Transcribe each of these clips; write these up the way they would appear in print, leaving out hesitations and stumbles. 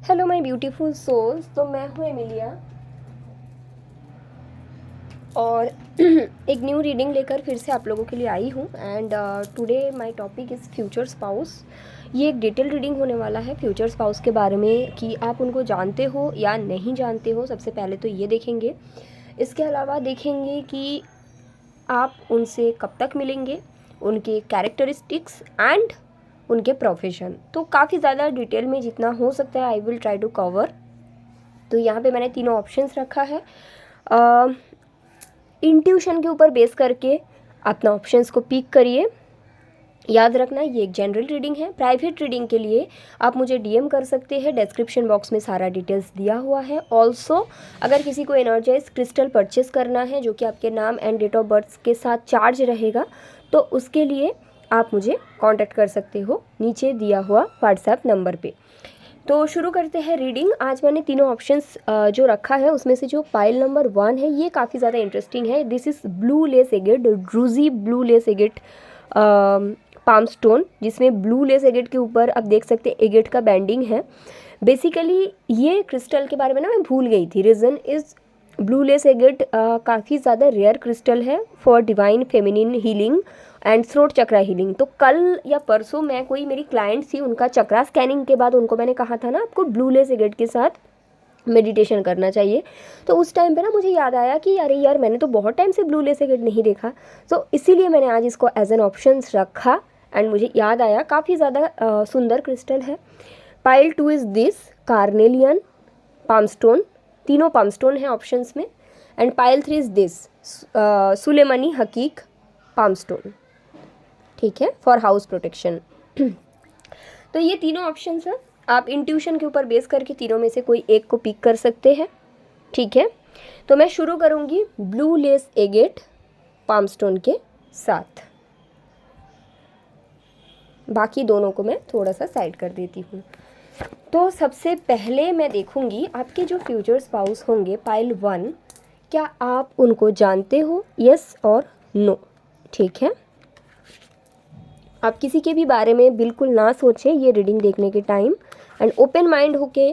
Hello my beautiful souls. तो मैं हूँ एमिलिया और एक न्यू रीडिंग लेकर फिर से आप लोगों के लिए आई हूँ। And today my topic is future spouse. ये एक डिटेल रीडिंग होने वाला है फ्यूचर स्पाउस के बारे में कि आप उनको जानते हो या नहीं जानते हो। सबसे पहले तो ये देखेंगे। इसके अलावा देखेंगे कि आप उनसे कब तक मिलेंगे, उनके कैरेक्टरिस्टिक्स एंड उनके प्रोफेशन। तो काफ़ी ज़्यादा डिटेल में जितना हो सकता है I will try to cover. तो यहाँ पे मैंने तीनों ऑप्शंस रखा है। इंट्यूशन के ऊपर बेस करके अपना ऑप्शंस को पिक करिए। याद रखना ये एक जनरल रीडिंग है। प्राइवेट रीडिंग के लिए आप मुझे डीएम कर सकते हैं, डिस्क्रिप्शन बॉक्स में सारा डिटेल्स दिया हुआ है। ऑल्सो अगर किसी को एनर्जाइज क्रिस्टल परचेस करना है जो कि आपके नाम एंड डेट ऑफ बर्थ के साथ चार्ज रहेगा, तो उसके लिए आप मुझे कांटेक्ट कर सकते हो नीचे दिया हुआ व्हाट्सएप नंबर पे। तो शुरू करते हैं रीडिंग। आज मैंने तीनों ऑप्शंस जो रखा है उसमें से जो पाइल नंबर 1 है ये काफ़ी ज़्यादा इंटरेस्टिंग है। This is blue lace agate, druzy blue lace agate palm stone, जिसमें ब्लू लेस एगेट के ऊपर आप देख सकते हैं एगेट का बैंडिंग है। बेसिकली ये क्रिस्टल के बारे में ना मैं भूल गई थी। Reason is blue lace agate काफ़ी ज़्यादा रेयर क्रिस्टल है for divine feminine healing and throat chakra healing. तो कल या परसों मैं कोई मेरी क्लाइंट थी, उनका चक्रा स्कैनिंग के बाद उनको मैंने कहा था ना आपको ब्लू लेस एगेट के साथ मेडिटेशन करना चाहिए। तो उस टाइम पे ना मुझे याद आया कि अरे यार मैंने तो बहुत टाइम से ब्लू लेस एगेट नहीं देखा। तो इसीलिए मैंने आज इसको एज एन ऑप्शन रखा एंड मुझे याद आया काफ़ी ज़्यादा सुंदर क्रिस्टल है। पाइल 2 इज़ दिस कार्नेलियन पामस्टोन, तीनों पामस्टोन है ऑप्शंस में। एंड पाइल 3 इज़ दिस सुलेमनी हकीक पामस्टोन, ठीक है, फॉर हाउस प्रोटेक्शन। तो ये तीनों ऑप्शंस हैं। आप इंट्यूशन के ऊपर बेस करके तीनों में से कोई एक को पिक कर सकते हैं, ठीक है। तो मैं शुरू करूँगी ब्लू लेस एगेट पामस्टोन के साथ। बाकी दोनों को मैं थोड़ा सा साइड कर देती हूँ। तो सबसे पहले मैं देखूँगी आपके जो फ्यूचर स्पाउस होंगे पाइल 1, क्या आप उनको जानते हो, यस और नो, ठीक है। आप किसी के भी बारे में बिल्कुल ना सोचें ये रीडिंग देखने के टाइम, एंड ओपन माइंड होके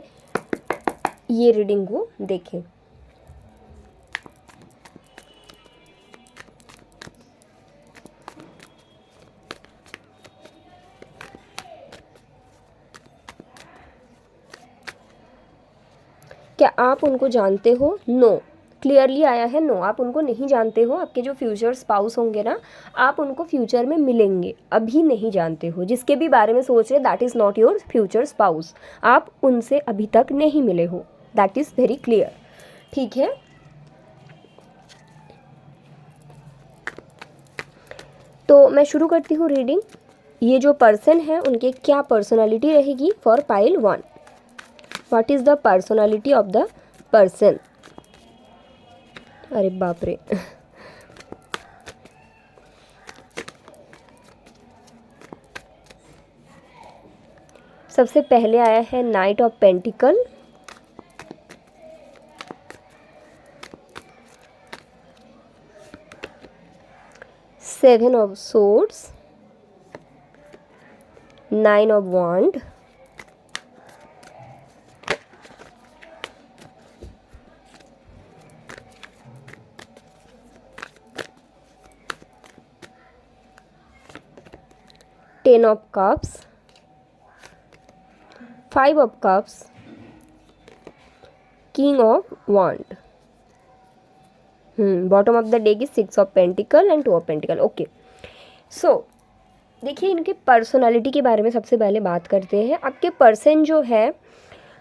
ये रीडिंग को देखें। क्या आप उनको जानते हो, नो। क्लियरली आया है नो, आप उनको नहीं जानते हो। आपके जो फ्यूचर स्पाउस होंगे ना, आप उनको फ्यूचर में मिलेंगे, अभी नहीं जानते हो। जिसके भी बारे में सोच रहे that is not your future spouse, आप उनसे अभी तक नहीं मिले हो, दैट इज़ वेरी क्लियर, ठीक है। तो मैं शुरू करती हूँ रीडिंग। ये जो पर्सन है उनके क्या पर्सनालिटी रहेगी for pile 1। What is the personality of the person. अरे बाप रे। सबसे पहले आया है knight of pentacle, seven of swords, nine of wand, ten of cups, five of cups, king of wand. Bottom of the deck is 6 of pentacle and 2 of pentacle. Okay, so देखिए इनके personality के बारे में सबसे पहले बात करते हैं। आपके पर्सन जो है,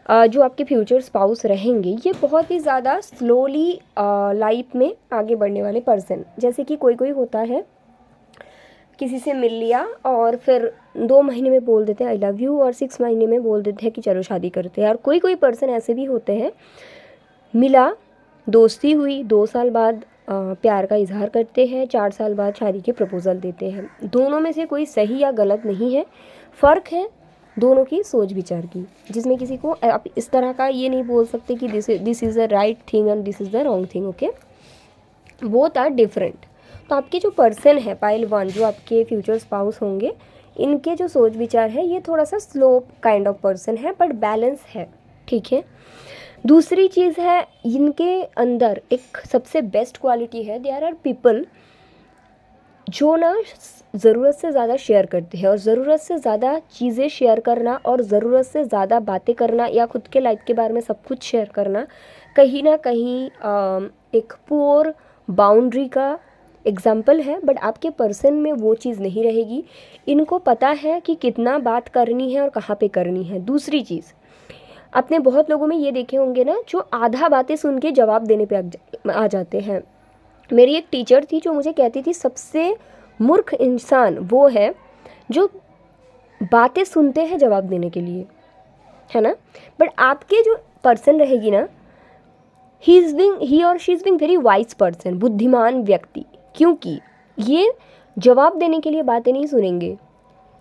जो आपके फ्यूचर स्पाउस रहेंगे, ये बहुत ही ज़्यादा स्लोली लाइफ में आगे बढ़ने वाले पर्सन। जैसे कि कोई कोई होता है किसी से मिल लिया और फिर 2 महीने में बोल देते हैं आई लव यू, और 6 महीने में बोल देते हैं कि चलो शादी करते हैं। और कोई कोई पर्सन ऐसे भी होते हैं, मिला, दोस्ती हुई, 2 साल बाद प्यार का इजहार करते हैं, 4 साल बाद शादी के प्रपोज़ल देते हैं। दोनों में से कोई सही या गलत नहीं है, फ़र्क है दोनों की सोच विचार की, जिसमें किसी को आप इस तरह का ये नहीं बोल सकते कि this is the right thing and this is the wrong thing, okay, both are different. तो आपके जो पर्सन है पाइल 1, जो आपके फ्यूचर स्पाउस होंगे, इनके जो सोच विचार है ये थोड़ा सा स्लो काइंड ऑफ पर्सन है, बट बैलेंस है, ठीक है। दूसरी चीज़ है, इनके अंदर एक सबसे बेस्ट क्वालिटी है, देयर आर पीपल जो ना ज़रूरत से ज़्यादा शेयर करते हैं, और ज़रूरत से ज़्यादा चीज़ें शेयर करना और ज़रूरत से ज़्यादा बातें करना या खुद के लाइफ के बारे में सब कुछ शेयर करना कहीं ना कहीं एक पुअर बाउंड्री का एग्जाम्पल है। बट आपके पर्सन में वो चीज़ नहीं रहेगी। इनको पता है कि कितना बात करनी है और कहाँ पे करनी है। दूसरी चीज़, आपने बहुत लोगों में ये देखे होंगे ना जो आधा बातें सुन के जवाब देने पे आ जाते हैं। मेरी एक टीचर थी जो मुझे कहती थी सबसे मूर्ख इंसान वो है जो बातें सुनते हैं जवाब देने के लिए, है ना। बट आपके जो पर्सन रहेगी ना, ही और she is being very wise person, बुद्धिमान व्यक्ति, क्योंकि ये जवाब देने के लिए बातें नहीं सुनेंगे,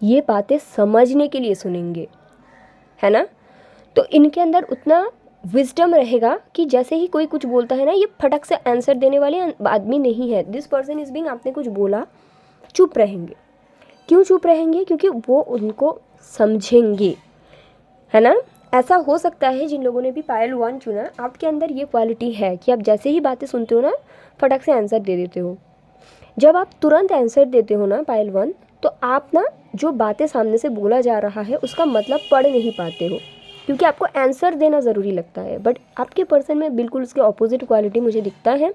ये बातें समझने के लिए सुनेंगे, है ना। तो इनके अंदर उतना विजडम रहेगा कि जैसे ही कोई कुछ बोलता है ना, ये फटक से आंसर देने वाले आदमी नहीं है। दिस पर्सन इज बिंग, आपने कुछ बोला, चुप रहेंगे। क्यों चुप रहेंगे? क्योंकि वो उनको समझेंगे, है ना। ऐसा हो सकता है जिन लोगों ने भी पायल 1 चुना, आपके अंदर ये क्वालिटी है कि आप जैसे ही बातें सुनते हो ना, फटक से आंसर दे देते हो। जब आप तुरंत आंसर देते हो ना पायल 1, तो आप ना जो बातें सामने से बोला जा रहा है उसका मतलब पढ़ नहीं पाते हो, क्योंकि आपको आंसर देना ज़रूरी लगता है। बट आपके पर्सन में बिल्कुल उसके ऑपोजिट क्वालिटी मुझे दिखता है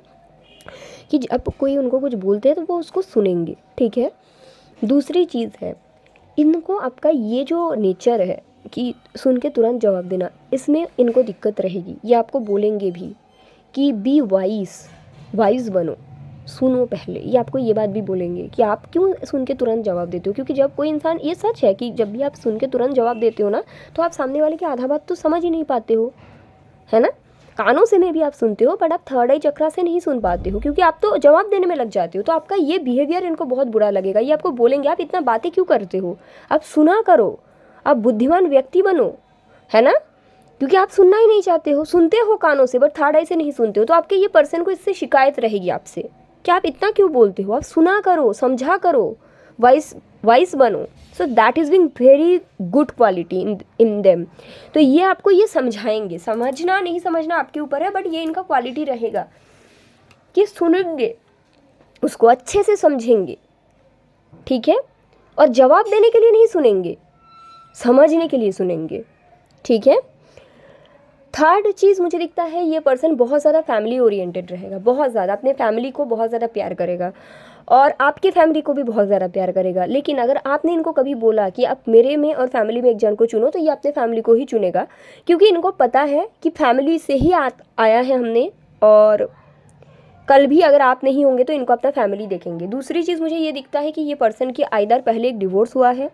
कि जब कोई उनको कुछ बोलते हैं तो वो उसको सुनेंगे, ठीक है। दूसरी चीज़ है, इनको आपका ये जो नेचर है कि सुन के तुरंत जवाब देना, इसमें इनको दिक्कत रहेगी। ये आपको बोलेंगे भी कि बी वाइज बनो, सुनो पहले। ये आपको ये बात भी बोलेंगे कि आप क्यों सुन के तुरंत जवाब देते हो, क्योंकि जब कोई इंसान, ये सच है कि जब भी आप सुन के तुरंत जवाब देते हो ना, तो आप सामने वाले की आधा बात तो समझ ही नहीं पाते हो, है ना। कानों से में भी आप सुनते हो, बट आप थर्ड आई चक्रा से नहीं सुन पाते हो, क्योंकि आप तो जवाब देने में लग जाते हो। तो आपका ये बिहेवियर इनको बहुत बुरा लगेगा। ये आपको बोलेंगे आप इतना बातें क्यों करते हो, आप सुना करो, आप बुद्धिमान व्यक्ति बनो, है ना। क्योंकि आप सुनना ही नहीं चाहते हो, सुनते हो कानों से बट थर्ड आई से नहीं सुनते हो। तो आपके ये पर्सन को इससे शिकायत रहेगी आपसे कि आप इतना क्यों बोलते हो, आप सुना करो, समझा करो, वाइस बनो। So that is being very good quality in them. तो ये आपको ये समझाएंगे, समझना नहीं समझना आपके ऊपर है, बट ये इनका क्वालिटी रहेगा कि सुनेंगे, उसको अच्छे से समझेंगे, ठीक है। और जवाब देने के लिए नहीं सुनेंगे, समझने के लिए सुनेंगे, ठीक है। थर्ड चीज़ मुझे दिखता है, ये पर्सन बहुत ज़्यादा फैमिली ओरिएंटेड रहेगा, बहुत ज़्यादा अपने फैमिली को बहुत ज़्यादा प्यार करेगा और आपकी फैमिली को भी बहुत ज़्यादा प्यार करेगा। लेकिन अगर आपने इनको कभी बोला कि आप मेरे में और फैमिली में एक जन को चुनो, तो ये अपने फैमिली को ही चुनेगा, क्योंकि इनको पता है कि फैमिली से ही आया है हमने, और कल भी अगर आप नहीं होंगे तो इनको अपना फैमिली देखेंगे। दूसरी चीज़ मुझे ये दिखता है कि ये पर्सन की आइदर पहले एक डिवोर्स हुआ है,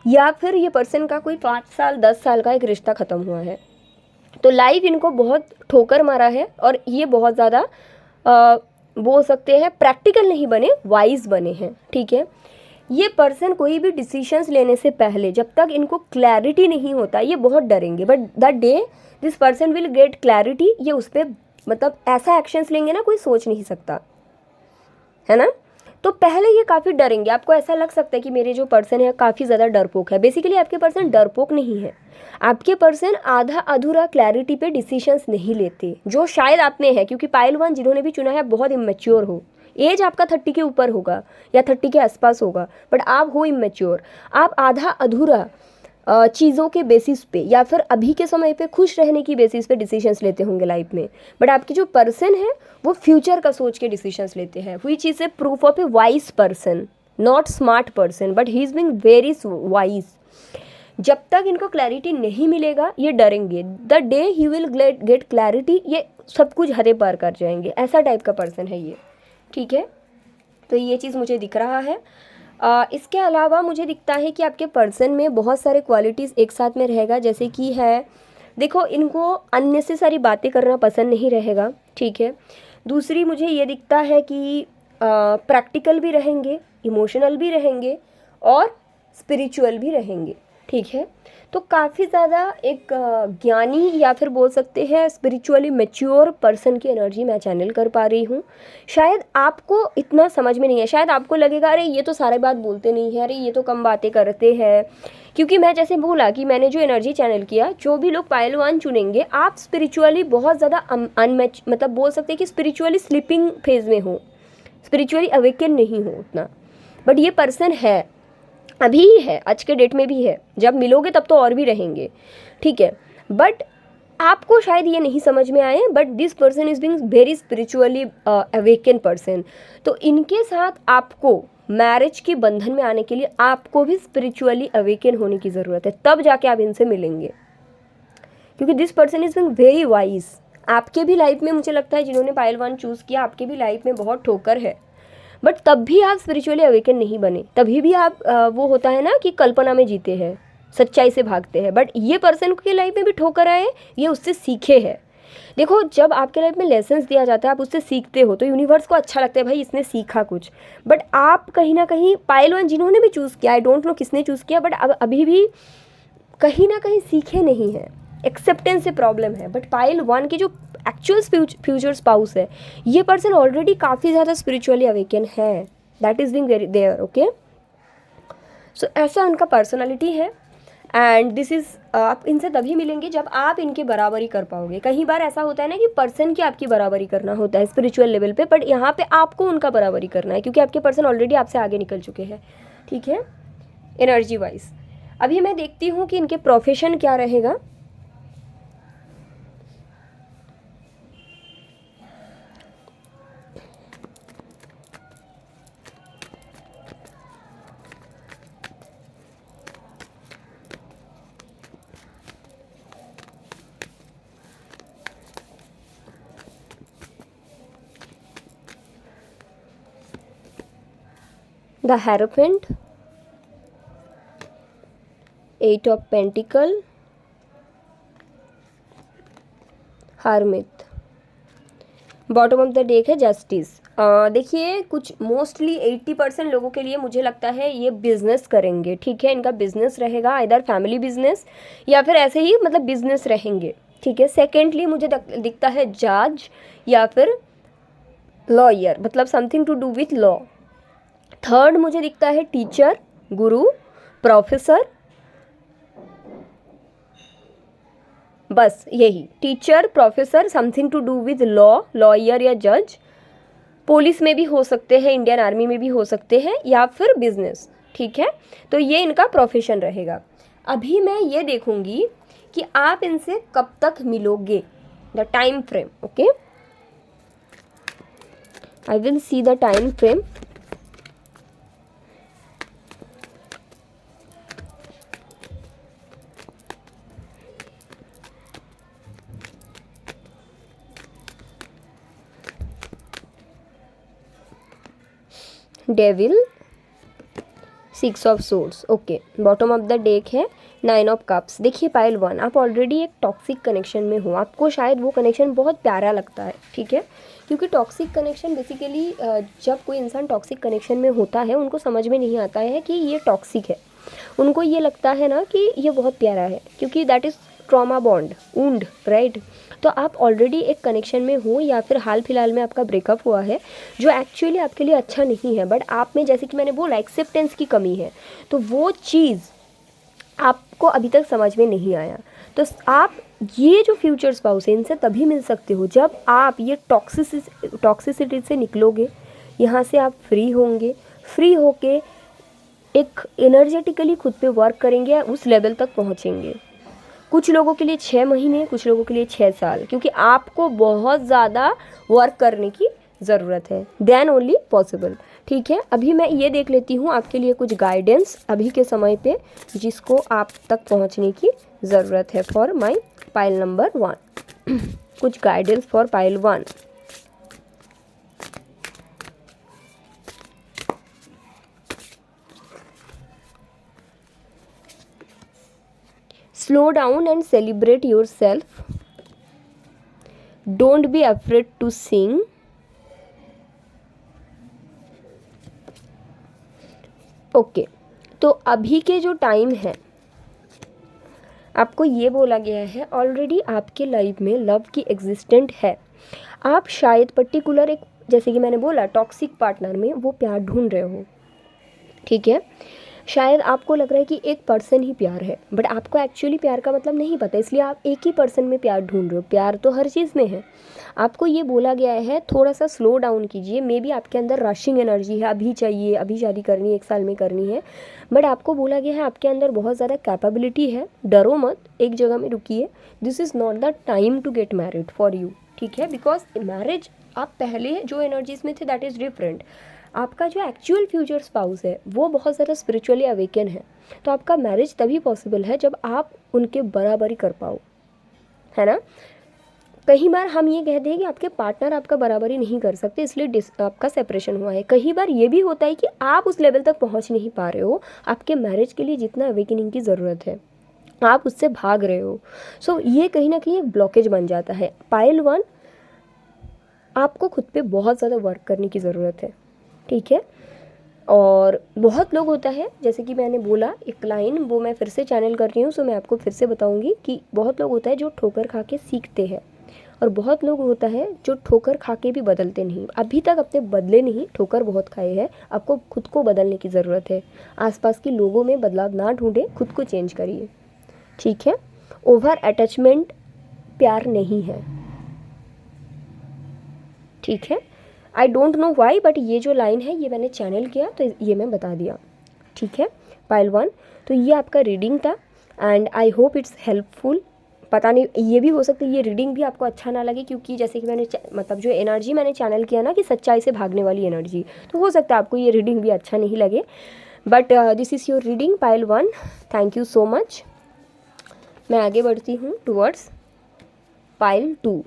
या फिर ये पर्सन का कोई 5 साल 10 साल का एक रिश्ता ख़त्म हुआ है। तो लाइफ इनको बहुत ठोकर मारा है, और ये बहुत ज़्यादा बोल सकते हैं प्रैक्टिकल नहीं बने, वाइज बने हैं, ठीक है। ये पर्सन कोई भी डिसीजंस लेने से पहले जब तक इनको क्लैरिटी नहीं होता, ये बहुत डरेंगे। But the day this person will get clarity, ये उस पर मतलब ऐसा एक्शंस लेंगे ना कोई सोच नहीं सकता, है ना। तो पहले ये काफ़ी डरेंगे। आपको ऐसा लग सकता है कि मेरे जो पर्सन है काफ़ी ज़्यादा डरपोक है। बेसिकली आपके पर्सन डरपोक नहीं है, आपके पर्सन आधा अधूरा क्लैरिटी पे डिसीजंस नहीं लेते, जो शायद आप में है। क्योंकि पायल 1 जिन्होंने भी चुना है बहुत इमेच्योर हो, एज आपका 30 के ऊपर होगा या 30 के आसपास होगा, बट आप हो इमेच्योर। आप आधा अधूरा चीज़ों के बेसिस पे या फिर अभी के समय पे खुश रहने की बेसिस पे डिसीजंस लेते होंगे लाइफ में। बट आपकी जो पर्सन है वो फ्यूचर का सोच के डिसीजंस लेते हैं, which is a proof of a wise person, not smart person, but he is being very wise. जब तक इनको क्लैरिटी नहीं मिलेगा ये डरेंगे। The day he will get clarity, ये सब कुछ हदे पार कर जाएंगे। ऐसा टाइप का पर्सन है ये, ठीक है। तो ये चीज़ मुझे दिख रहा है। इसके अलावा मुझे दिखता है कि आपके पर्सन में बहुत सारे क्वालिटीज़ एक साथ में रहेगा, जैसे कि है, देखो इनको अननेसेसरी बातें करना पसंद नहीं रहेगा, ठीक है। दूसरी मुझे ये दिखता है कि प्रैक्टिकल भी रहेंगे, इमोशनल भी रहेंगे और स्पिरिचुअल भी रहेंगे, ठीक है। तो काफ़ी ज़्यादा एक ज्ञानी या फिर बोल सकते हैं स्पिरिचुअली मैच्योर पर्सन की एनर्जी मैं चैनल कर पा रही हूँ। शायद आपको इतना समझ में नहीं है, शायद आपको लगेगा अरे ये तो सारे बात बोलते नहीं है, अरे ये तो कम बातें करते हैं। क्योंकि मैं जैसे बोला कि मैंने जो एनर्जी चैनल किया, जो भी लोग पायल 1 चुनेंगे, आप स्पिरिचुअली बहुत ज़्यादा अनमैच, मतलब बोल सकते हैं कि स्पिरिचुअली स्लीपिंग फेज में हो, स्पिरिचुअली अवेकन नहीं हो उतना। बट ये पर्सन है, अभी ही है, आज के डेट में भी है, जब मिलोगे तब तो और भी रहेंगे, ठीक है। बट आपको शायद ये नहीं समझ में आए, but this person is being very spiritually awaken person. तो इनके साथ आपको मैरिज के बंधन में आने के लिए आपको भी स्पिरिचुअली अवेकन होने की ज़रूरत है, तब जाके आप इनसे मिलेंगे। क्योंकि this person is being very wise. आपके भी लाइफ में मुझे लगता है जिन्होंने पायल 1 चूज़ किया, आपके भी लाइफ में बहुत ठोकर है, बट तब भी आप स्पिरिचुअली अवेकन नहीं बने, तभी भी आप वो होता है ना कि कल्पना में जीते हैं, सच्चाई से भागते हैं। बट ये पर्सन के लाइफ में भी ठोकर आए, ये उससे सीखे हैं। देखो, जब आपके लाइफ में लेसन्स दिया जाता है, आप उससे सीखते हो, तो यूनिवर्स को अच्छा लगता है भाई इसने सीखा कुछ। बट आप कहीं ना कहीं पायल 1 जिन्होंने भी चूज़ किया, आई डोंट नो किसने चूज़ किया, बट अब अभी भी कहीं ना कहीं सीखे नहीं हैं, एक्सेप्टेंस से प्रॉब्लम है। बट पायल 1 की जो एक्चुअल फ्यूचर स्पाउस है, ये पर्सन ऑलरेडी काफ़ी ज़्यादा स्पिरिचुअली अवेकन है, that is being very there, okay. So ऐसा उनका पर्सनालिटी है। एंड दिस इज़, आप इनसे तभी मिलेंगे जब आप इनकी बराबरी कर पाओगे। कई बार ऐसा होता है ना कि पर्सन की आपकी बराबरी करना होता है स्पिरिचुअल लेवल पे, बट यहाँ पे आपको उनका बराबरी करना है, क्योंकि आपके पर्सन ऑलरेडी आपसे आगे निकल चुके हैं, ठीक है, एनर्जी वाइज। अभी मैं देखती हूँ कि इनके प्रोफेशन क्या रहेगा। The hierophant, 8 of pentacle, hermit, bottom of the deck है जस्टिस। देखिए, कुछ मोस्टली 80% लोगों के लिए मुझे लगता है ये बिजनेस करेंगे, ठीक है। इनका बिजनेस रहेगा, इधर फैमिली बिजनेस या फिर ऐसे ही मतलब बिजनेस रहेंगे, ठीक है। सेकेंडली मुझे दिखता है जज या फिर लॉयर, मतलब something to do with law. Third मुझे दिखता है टीचर, गुरु, प्रोफेसर, बस यही, teacher, professor, something to do with law, lawyer या जज। पुलिस में भी हो सकते हैं, इंडियन आर्मी में भी हो सकते हैं, या फिर बिजनेस, ठीक है। तो ये इनका प्रोफेशन रहेगा। अभी मैं ये देखूंगी कि आप इनसे कब तक मिलोगे, the time frame, okay. I will see the time frame. Devil, 6 of swords, okay. Bottom of the deck है 9 ऑफ कप्स। देखिए पायल 1, आप ऑलरेडी एक टॉक्सिक कनेक्शन में हो, आपको शायद वो कनेक्शन बहुत प्यारा लगता है, ठीक है। क्योंकि टॉक्सिक कनेक्शन बेसिकली, जब कोई इंसान टॉक्सिक कनेक्शन में होता है, उनको समझ में नहीं आता है कि ये टॉक्सिक है, उनको ये लगता है ना कि ये बहुत प्यारा है, क्योंकि that is trauma bond, wound, right. तो आप ऑलरेडी एक कनेक्शन में हो, या फिर हाल फिलहाल में आपका ब्रेकअप हुआ है जो एक्चुअली आपके लिए अच्छा नहीं है, बट आप में, जैसे कि मैंने बोला, एक्सेप्टेंस की कमी है, तो वो चीज़ आपको अभी तक समझ में नहीं आया। तो आप ये जो फ्यूचर स्पाउस है, इनसे तभी मिल सकते हो जब आप ये टॉक्सिसिटी से निकलोगे, यहाँ से आप फ्री होंगे, फ्री होके एक एनर्जेटिकली खुद पे वर्क करेंगे, उस लेवल तक पहुँचेंगे। कुछ लोगों के लिए 6 महीने, कुछ लोगों के लिए 6 साल, क्योंकि आपको बहुत ज़्यादा वर्क करने की ज़रूरत है, देन ओनली पॉसिबल, ठीक है। अभी मैं ये देख लेती हूँ आपके लिए कुछ गाइडेंस अभी के समय पे, जिसको आप तक पहुँचने की ज़रूरत है फॉर माई पाइल नंबर 1। कुछ guidance for pile 1। Slow down and celebrate yourself. Don't be afraid to sing. Okay, तो अभी के जो टाइम है, आपको ये बोला गया है ऑलरेडी आपके लाइफ में लव की एग्जिस्टेंट है। आप शायद पर्टिकुलर एक, जैसे कि मैंने बोला, टॉक्सिक पार्टनर में वो प्यार ढूंढ रहे हो, ठीक है। शायद आपको लग रहा है कि एक पर्सन ही प्यार है, बट आपको एक्चुअली प्यार का मतलब नहीं पता, इसलिए आप एक ही पर्सन में प्यार ढूंढ रहे हो। प्यार तो हर चीज़ में है। आपको ये बोला गया है थोड़ा सा स्लो डाउन कीजिए। मे बी आपके अंदर रशिंग एनर्जी है, अभी चाहिए, अभी शादी करनी है, 1 साल में करनी है, बट आपको बोला गया है आपके अंदर बहुत ज़्यादा कैपेबिलिटी है। डरो मत, एक जगह में रुकिए। This is not the time to get married for you, ठीक है, बिकॉज मैरिज आप पहले जो एनर्जीज में थे दैट इज़ डिफरेंट। आपका जो एक्चुअल फ्यूचर स्पाउस है वो बहुत ज़्यादा स्पिरिचुअली अवेकन है, तो आपका मैरिज तभी पॉसिबल है जब आप उनके बराबरी कर पाओ, है ना। कई बार हम ये कहते हैं कि आपके पार्टनर आपका बराबरी नहीं कर सकते, इसलिए आपका सेपरेशन हुआ है। कई बार ये भी होता है कि आप उस लेवल तक पहुंच नहीं पा रहे हो, आपके मैरिज के लिए जितना अवेकनिंग की ज़रूरत है आप उससे भाग रहे हो। सो ये कहीं ना कहीं एक ब्लॉकेज बन जाता है। पाइल 1, आपको खुद पे बहुत ज़्यादा वर्क करने की ज़रूरत है, ठीक है। और बहुत लोग होता है, जैसे कि मैंने बोला एक लाइन, वो मैं फिर से चैनल कर रही हूँ, सो मैं आपको फिर से बताऊँगी कि बहुत लोग होता है जो ठोकर खा के सीखते हैं, और बहुत लोग होता है जो ठोकर खा के भी बदलते नहीं। अभी तक अपने बदले नहीं, ठोकर बहुत खाए हैं। आपको खुद को बदलने की ज़रूरत है। आसपास के लोगों में बदलाव ना ढूंढें, खुद को चेंज करिए, ठीक है। ओवर अटैचमेंट प्यार नहीं है, ठीक है। आई डोंट नो वाई, बट ये जो लाइन है ये मैंने चैनल किया तो ये मैं बता दिया, ठीक है। पाइल 1, तो ये आपका रीडिंग था and I hope it's helpful. पता नहीं, ये भी हो सकता है ये रीडिंग भी आपको अच्छा ना लगे, क्योंकि जैसे कि मैंने मतलब जो एनर्जी मैंने चैनल किया ना कि सच्चाई से भागने वाली एनर्जी, तो हो सकता है आपको ये रीडिंग भी अच्छा नहीं लगे, but this is your reading pile 1। Thank you so much. मैं आगे बढ़ती हूँ टूवर्ड्स पाइल 2,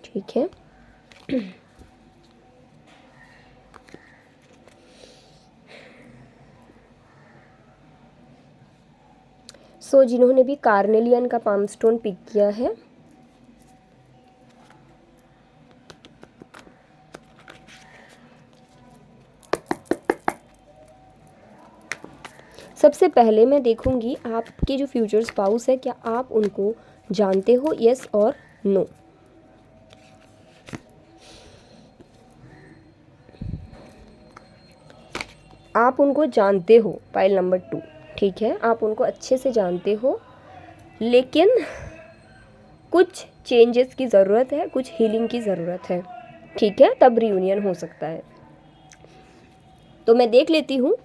ठीक है। सो जिन्होंने भी कार्नेलियन का पाम स्टोन पिक किया है, सबसे पहले मैं देखूंगी आपके जो फ्यूचर स्पाउस है क्या आप उनको जानते हो, यस और नो। आप उनको जानते हो, पाइल नंबर 2, ठीक है। आप उनको अच्छे से जानते हो, लेकिन कुछ चेंजेस की ज़रूरत है, कुछ हीलिंग की ज़रूरत है, ठीक है, तब रियूनियन हो सकता है। तो मैं देख लेती हूँ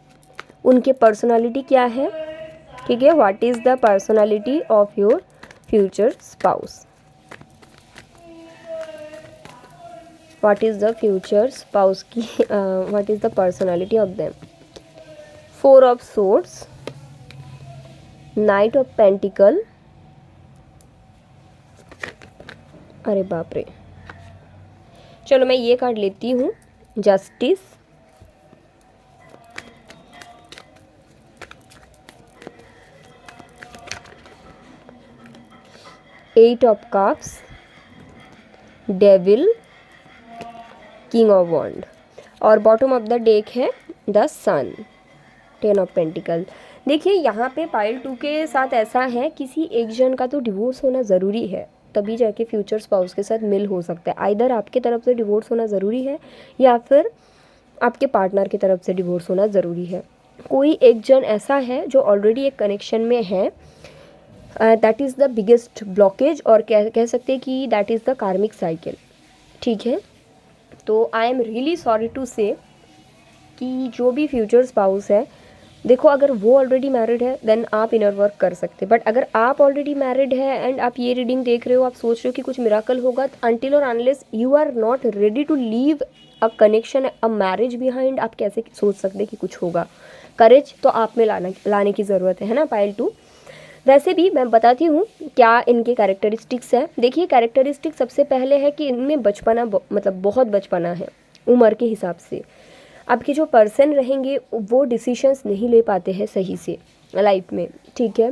उनके पर्सनालिटी क्या है, ठीक है। What is the personality of your future spouse, what is the future spouse की what is the personality of them. 4 of swords, knight of pentacle, अरे बाप रे, चलो मैं ये कार्ड लेती हूँ, justice, eight of cups, devil, king of wand, और बॉटम ऑफ द डेक है द सन, 10 ऑफ पेंटिकल। देखिए यहाँ पे पाइल 2 के साथ ऐसा है, किसी एक जन का तो डिवोर्स होना ज़रूरी है, तभी जाके फ्यूचर स्पाउस के साथ मिल हो सकता है। आइदर आपके तरफ से डिवोर्स होना ज़रूरी है या फिर आपके पार्टनर की तरफ से डिवोर्स होना ज़रूरी है। कोई एक जन ऐसा है जो ऑलरेडी एक कनेक्शन में है, that is the biggest blockage, और कह सकते हैं कि that is the karmic cycle, ठीक है। तो I am really sorry to say कि जो भी फ्यूचर स्पाउस है, देखो अगर वो ऑलरेडी मैरिड है देन आप इनर वर्क कर सकते, बट अगर आप ऑलरेडी मैरिड है एंड आप ये रीडिंग देख रहे हो, आप सोच रहे हो कि कुछ मिराकल होगा, अनटिल और unless you are not ready to leave a connection, a marriage behind, आप कैसे सोच सकते कि कुछ होगा। करेज तो आप में लाने की ज़रूरत है ना पाइल 2। वैसे भी मैं बताती हूँ क्या इनके कैरेक्टरिस्टिक्स है। देखिए कैरेक्टरिस्टिक सबसे पहले है कि इनमें बचपना, मतलब बहुत बचपना है उम्र के हिसाब से। आपके जो पर्सन रहेंगे वो डिसीशंस नहीं ले पाते हैं सही से लाइफ में, ठीक है।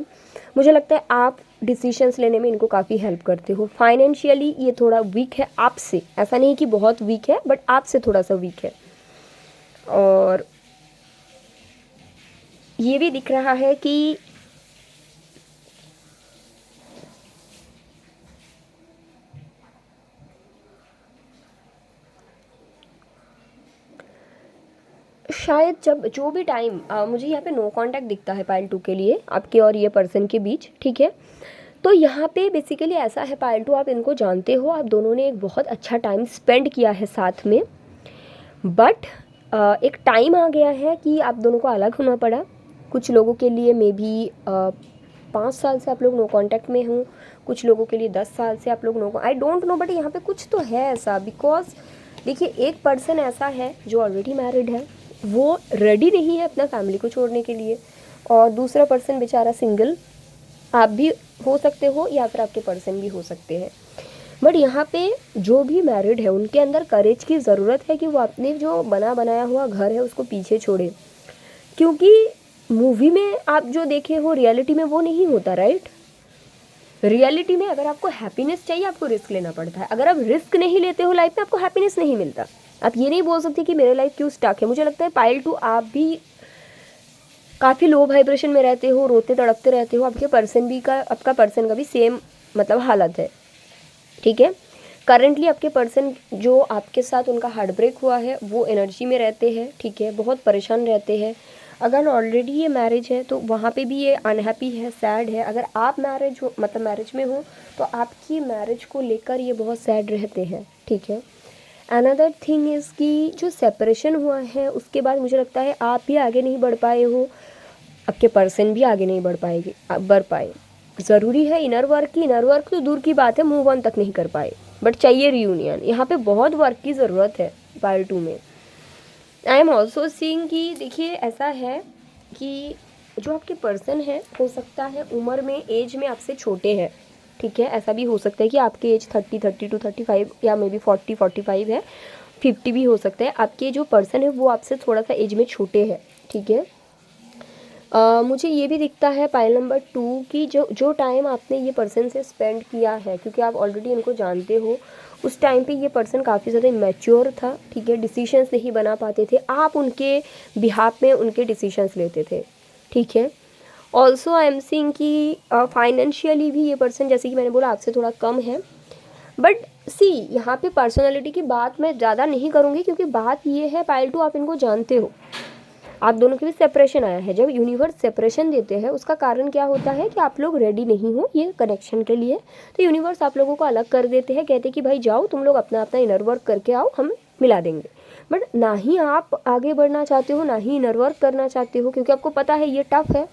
मुझे लगता है आप डिसीशंस लेने में इनको काफ़ी हेल्प करते हो। फाइनेंशियली ये थोड़ा वीक है आपसे, ऐसा नहीं कि बहुत वीक है, बट आपसे थोड़ा सा वीक है। और ये भी दिख रहा है कि शायद जब जो भी टाइम मुझे यहाँ पे नो कांटेक्ट दिखता है पाइल 2 के लिए आपके और ये पर्सन के बीच, ठीक है। तो यहाँ पे बेसिकली ऐसा है पाइल 2, आप इनको जानते हो, आप दोनों ने एक बहुत अच्छा टाइम स्पेंड किया है साथ में, बट एक टाइम आ गया है कि आप दोनों को अलग होना पड़ा। कुछ लोगों के लिए मे बी 5 साल से आप लोग नो कांटेक्ट में हों, कुछ लोगों के लिए 10 साल से आप लोग no, I don't know, but यहाँ पे कुछ तो है ऐसा। बिकॉज देखिए, एक पर्सन ऐसा है जो ऑलरेडी मैरिड है, वो रेडी नहीं है अपना फैमिली को छोड़ने के लिए, और दूसरा पर्सन बेचारा सिंगल, आप भी हो सकते हो या फिर आपके पर्सन भी हो सकते हैं। बट यहाँ पे जो भी मैरिड है उनके अंदर करेज की ज़रूरत है कि वो अपने जो बना बनाया हुआ घर है उसको पीछे छोड़े, क्योंकि मूवी में आप जो देखे हो रियलिटी में वो नहीं होता, राइट। रियलिटी में अगर आपको हैप्पीनेस चाहिए आपको रिस्क लेना पड़ता है। अगर आप रिस्क नहीं लेते हो लाइफ में आपको हैप्पीनेस नहीं मिलता। आप ये नहीं बोल सकते कि मेरे लाइफ क्यों स्टक है। मुझे लगता है पाइल 2 आप भी काफ़ी लो वाइब्रेशन में रहते हो, रोते तड़पते रहते हो, आपके पर्सन भी का, आपका पर्सन का भी सेम मतलब हालत है, ठीक है। करंटली आपके पर्सन जो आपके साथ उनका हार्ट ब्रेक हुआ है वो एनर्जी में रहते हैं, ठीक है, बहुत परेशान रहते हैं। अगर ऑलरेडी ये मैरिज है तो वहाँ पे भी ये अनहैप्पी है, सैड है। अगर आप मैरिज हो, मतलब मैरिज में हो, तो आपकी मैरिज को लेकर ये बहुत सैड रहते हैं, ठीक है। अनदर थिंग इज़ कि जो सेपरेशन हुआ है उसके बाद मुझे लगता है आप भी आगे नहीं बढ़ पाए हो, आपके पर्सन भी आगे नहीं बढ़ पाए। ज़रूरी है इनर वर्क की, इनर वर्क तो दूर की बात है, मूव ऑन तक नहीं कर पाए, बट चाहिए रियूनियन। यहाँ पे बहुत वर्क की ज़रूरत है पार्ट 2 में। आई एम ऑल्सो सीइंग कि देखिए ऐसा है कि जो आपके पर्सन है हो सकता है उम्र में, एज में आपसे छोटे हैं, ठीक है। ऐसा भी हो सकता है कि आपकी एज 32 35 या मे बी 40 45 है, 50 भी हो सकता है। आपके जो पर्सन है वो आपसे थोड़ा सा एज में छोटे हैं, ठीक है। मुझे ये भी दिखता है पाइल नंबर 2 की जो टाइम आपने ये पर्सन से स्पेंड किया है, क्योंकि आप ऑलरेडी इनको जानते हो, उस टाइम पे ये पर्सन काफ़ी ज़्यादा मैच्योर था, ठीक है। डिसीशंस नहीं बना पाते थे, आप उनके बिहाफ में उनके डिसीशंस लेते थे, ठीक है। ऑल्सो आई एम सीइंग कि फाइनेंशियली भी ये पर्सन, जैसे कि मैंने बोला, आपसे थोड़ा कम है। बट सी, यहाँ पे पर्सनैलिटी की बात मैं ज़्यादा नहीं करूँगी, क्योंकि बात ये है पाइल 2 आप इनको जानते हो, आप दोनों के बीच सेपरेशन आया है। जब यूनिवर्स सेपरेशन देते हैं उसका कारण क्या होता है कि आप लोग रेडी नहीं हो ये कनेक्शन के लिए, तो यूनिवर्स आप लोगों को अलग कर देते हैं, कहते हैं कि भाई जाओ तुम लोग अपना अपना इनर वर्क करके आओ, हम मिला देंगे। बट ना ही आप आगे बढ़ना चाहते हो, ना ही इनर वर्क करना चाहते हो, क्योंकि आपको पता है ये टफ है,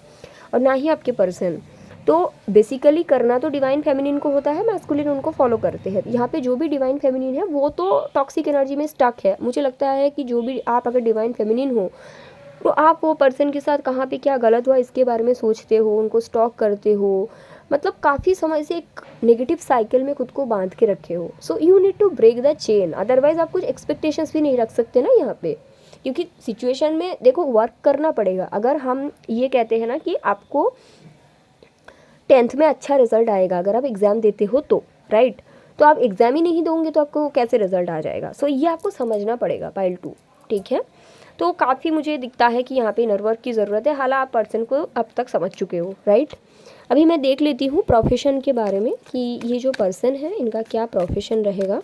और ना ही आपके पर्सन। तो बेसिकली करना तो डिवाइन फेमिनिन को होता है, मैस्कुलिन उनको फॉलो करते हैं। यहाँ पे जो भी डिवाइन फेमिनिन है वो तो टॉक्सिक एनर्जी में स्टक है। मुझे लगता है कि जो भी आप अगर डिवाइन फेमिनिन हो तो आप वो पर्सन के साथ कहाँ पे क्या गलत हुआ इसके बारे में सोचते हो, उनको स्टॉक करते हो, मतलब काफ़ी समय से एक नेगेटिव साइकिल में खुद को बांध के रखे हो। So you need to break the chain, otherwise आप कुछ एक्सपेक्टेशंस भी नहीं रख सकते ना यहाँ पे, क्योंकि सिचुएशन में देखो वर्क करना पड़ेगा। अगर हम ये कहते हैं ना कि आपको 10th में अच्छा रिजल्ट आएगा अगर आप एग्ज़ाम देते हो तो, राइट, तो आप एग्ज़ाम ही नहीं दोगे तो आपको कैसे रिजल्ट आ जाएगा। सो ये आपको समझना पड़ेगा पाइल 2, ठीक है। तो काफ़ी मुझे दिखता है कि यहाँ पे इनर वर्क की ज़रूरत है। हालांकि आप पर्सन को अब तक समझ चुके हो, राइट। अभी मैं देख लेती हूँ प्रोफेशन के बारे में कि ये जो पर्सन है इनका क्या प्रोफेशन रहेगा।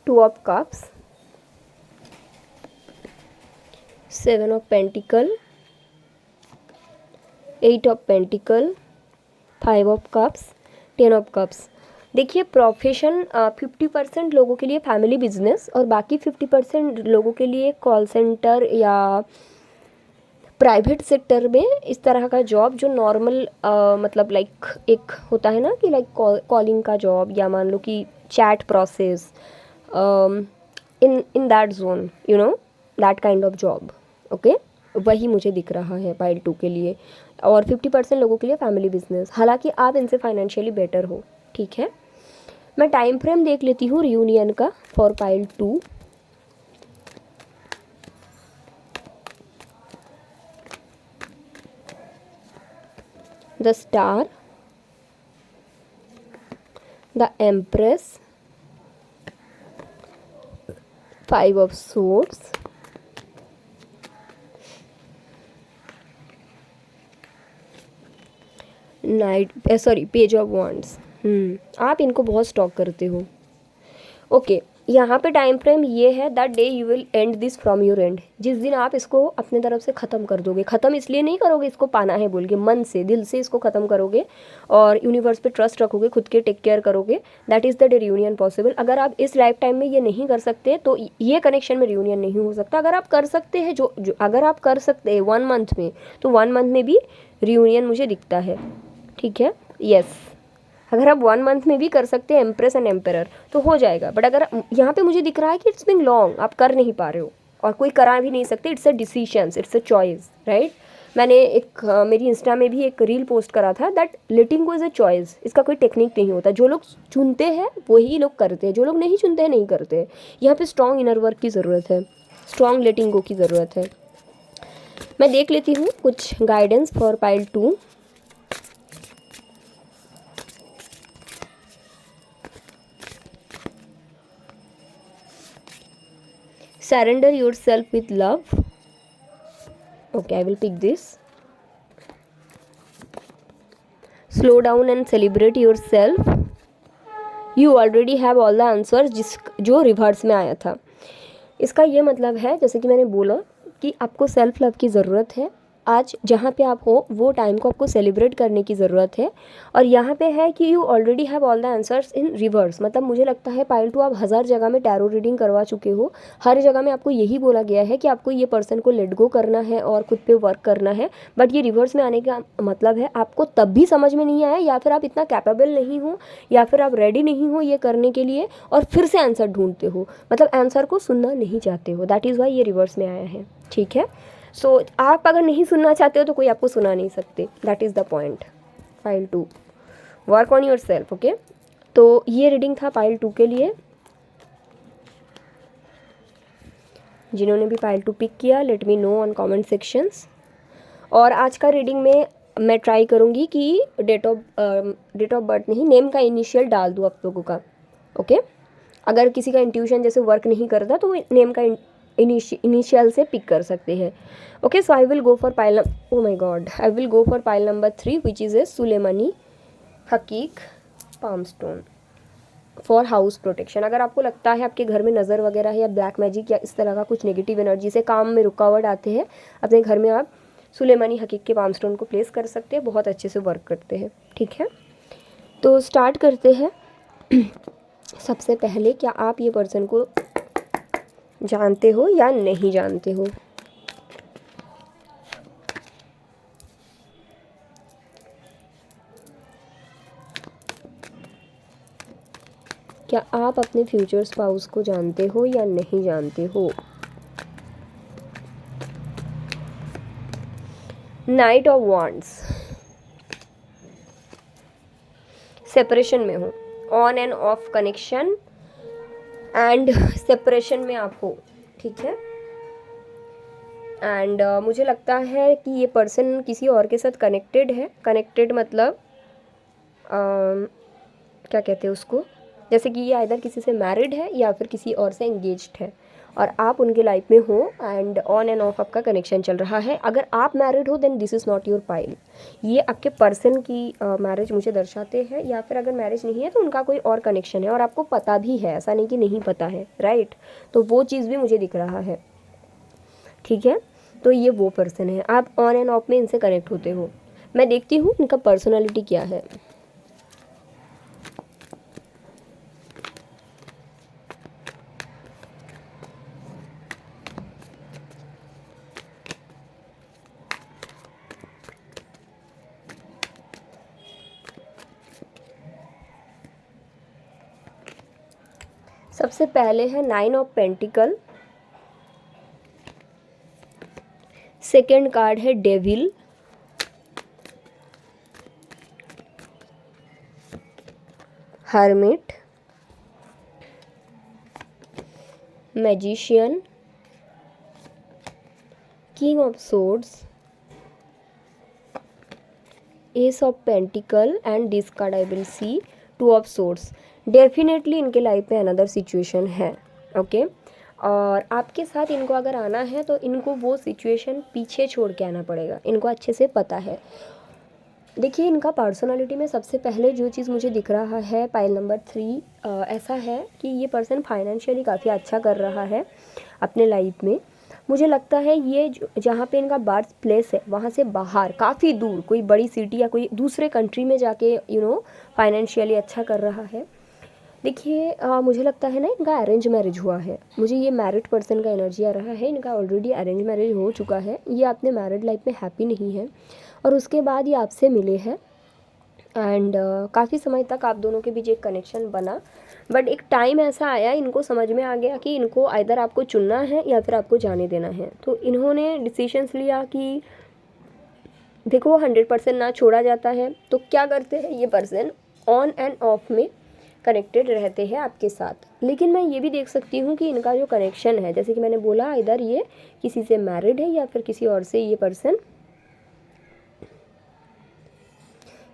Two of cups, 7 of pentacle, 8 of pentacle, 5 of cups, 10 of cups. देखिए प्रोफेशन 50% लोगों के लिए फैमिली बिजनेस, और बाकी 50% लोगों के लिए कॉल सेंटर या प्राइवेट सेक्टर में इस तरह का जॉब जो नॉर्मल मतलब लाइक एक होता है ना कि लाइक कॉलिंग का जॉब, या मान लो कि chat process, in that zone, you know, that kind of job, okay, वही मुझे दिख रहा है पाइल 2 के लिए। और 50% लोगों के लिए फैमिली बिजनेस, हालांकि आप इनसे फाइनेंशियली बेटर हो, ठीक है। मैं टाइम फ्रेम देख लेती हूँ रियूनियन का for pile 2। The star, the empress, 5 of swords, night, sorry, page of wands. आप इनको बहुत स्टॉक करते हो। ओके, यहाँ पे टाइम फ्रेम ये है, that day you will and this from your and, जिस दिन आप इसको अपने तरफ से ख़त्म कर दोगे। ख़त्म इसलिए नहीं करोगे इसको पाना है बोल के, मन से, दिल से इसको ख़त्म करोगे और यूनिवर्स पे ट्रस्ट रखोगे, खुद के टेक केयर करोगे, that is the day reunion possible. अगर आप इस लाइफ टाइम में ये नहीं कर सकते तो ये कनेक्शन में रियूनियन नहीं हो सकता। अगर आप कर सकते हैं, जो अगर आप कर सकते हैं 1 मंथ में, तो 1 मंथ में भी रियूनियन मुझे दिखता है। ठीक है, यस, अगर आप 1 मंथ में भी कर सकते हैं एम्प्रेस एंड एम्परर तो हो जाएगा। बट अगर यहाँ पे मुझे दिख रहा है कि इट्स बीइंग लॉन्ग, आप कर नहीं पा रहे हो और कोई करा भी नहीं सकते, it's a decisions, it's a choice, right. मैंने एक मेरी इंस्टा में भी एक रील पोस्ट करा था, that letting go is a choice. इसका कोई टेक्निक नहीं होता, जो लोग चुनते हैं वही लोग करते हैं, जो लोग नहीं चुनते हैं नहीं करते हैं। यहाँ पे स्ट्रॉन्ग इनर वर्क की ज़रूरत है, स्ट्रॉन्ग लेटिंग गो की ज़रूरत है। मैं देख लेती हूँ कुछ guidance for pile 2। Surrender yourself with love. Okay, I will pick this. Slow down and celebrate yourself. You already have all the answers, जो रिवर्स में आया था। इसका ये मतलब है, जैसे कि मैंने बोला, कि आपको सेल्फ लव की ज़रूरत है। आज जहाँ पे आप हो वो टाइम को आपको सेलिब्रेट करने की ज़रूरत है। और यहाँ पे है कि you already have all the answers in reverse. मतलब मुझे लगता है पाइल 2 आप 1000 जगह में टैरो रीडिंग करवा चुके हो, हर जगह में आपको यही बोला गया है कि आपको ये पर्सन को लेट गो करना है और खुद पे वर्क करना है। बट ये रिवर्स में आने का मतलब है आपको तब भी समझ में नहीं आया, या फिर आप इतना कैपेबल नहीं हो, या फिर आप रेडी नहीं हो ये करने के लिए, और फिर से आंसर ढूंढते हो, मतलब आंसर को सुनना नहीं चाहते हो। दैट इज़ वाई ये रिवर्स में आया है। ठीक है, सो आप अगर नहीं सुनना चाहते हो तो कोई आपको सुना नहीं सकते, that is the point. Pile 2, work on your self. Okay, तो ये रीडिंग था पाइल 2 के लिए। जिन्होंने भी पाइल 2 पिक किया, let me know on comment sections. और आज का रीडिंग में मैं ट्राई करूँगी कि डेट ऑफ बर्थ नहीं, नेम का इनिशियल डाल दूँ आप लोगों का। ओके, अगर किसी का इंट्यूशन जैसे वर्क नहीं करता तो नेम का इनिशियल से पिक कर सकते हैं। Okay, so I will go for pile, oh my god, I will go for pile number 3 which is a सुलेमानी हकीक palm stone for house protection. अगर आपको लगता है आपके घर में नज़र वगैरह है या ब्लैक मैजिक या इस तरह का कुछ नेगेटिव एनर्जी से काम में रुकावट आते हैं, अपने घर में आप सुलेमानी हकीक के पाम स्टोन को प्लेस कर सकते हैं, बहुत अच्छे से वर्क करते हैं। ठीक है, तो स्टार्ट करते हैं। सबसे पहले, क्या आप ये पर्सन को जानते हो या नहीं जानते हो? क्या आप अपने फ्यूचर स्पाउस को जानते हो या नहीं जानते हो? नाइट ऑफ वॉन्ड्स, सेपरेशन में हो, on and of connection and separation में आप हो। ठीक है, एंड मुझे लगता है कि ये पर्सन किसी और के साथ कनेक्टेड है। कनेक्टेड मतलब क्या कहते हैं उसको, जैसे कि ये आइदर किसी से मैरिड है या फिर किसी और से एंगेज्ड है और आप उनके लाइफ में हो एंड ऑन एंड ऑफ आपका कनेक्शन चल रहा है। अगर आप मैरिड हो then this is not your pile. ये आपके पर्सन की मैरिज मुझे दर्शाते हैं, या फिर अगर मैरिज नहीं है तो उनका कोई और कनेक्शन है और आपको पता भी है, ऐसा नहीं कि नहीं पता है, राइट। तो वो चीज़ भी मुझे दिख रहा है। ठीक है, तो ये वो पर्सन है, आप ऑन एंड ऑफ में इनसे कनेक्ट होते हो। मैं देखती हूँ इनका पर्सनालिटी क्या है। सबसे पहले है 9 ऑफ पेंटिकल, सेकेंड कार्ड है devil, hermit, magician, king of swords, S of pentacle and this card I will see two of swords. Definitely इनके लाइफ में अनदर सिचुएशन है, ओके। और आपके साथ इनको अगर आना है तो इनको वो सिचुएशन पीछे छोड़ के आना पड़ेगा, इनको अच्छे से पता है। देखिए इनका पर्सनालिटी में सबसे पहले जो चीज़ मुझे दिख रहा है पाइल नंबर 3, ऐसा है कि ये पर्सन फाइनेंशियली काफ़ी अच्छा कर रहा है अपने लाइफ में। मुझे लगता है ये जहाँ पे इनका बर्थ प्लेस है वहाँ से बाहर काफ़ी दूर कोई बड़ी सिटी या कोई दूसरे कंट्री में जाके फाइनेंशियली अच्छा कर रहा है। देखिए मुझे लगता है ना इनका अरेंज मैरिज हुआ है, मुझे ये मैरिड पर्सन का एनर्जी आ रहा है। इनका ऑलरेडी अरेंज मैरिज हो चुका है, ये अपने मैरिड लाइफ में हैप्पी नहीं है और उसके बाद ये आपसे मिले हैं एंड काफ़ी समय तक आप दोनों के बीच एक कनेक्शन बना। बट एक टाइम ऐसा आया इनको समझ में आ गया कि इनको आइदर आपको चुनना है या फिर आपको जाने देना है। तो इन्होंने डिसीजंस लिया कि देखो 100% ना छोड़ा जाता है तो क्या करते हैं ये पर्सन ऑन एंड ऑफ में कनेक्टेड रहते हैं आपके साथ। लेकिन मैं ये भी देख सकती हूँ कि इनका जो कनेक्शन है, जैसे कि मैंने बोला, इधर ये किसी से मैरिड है या फिर किसी और से ये पर्सन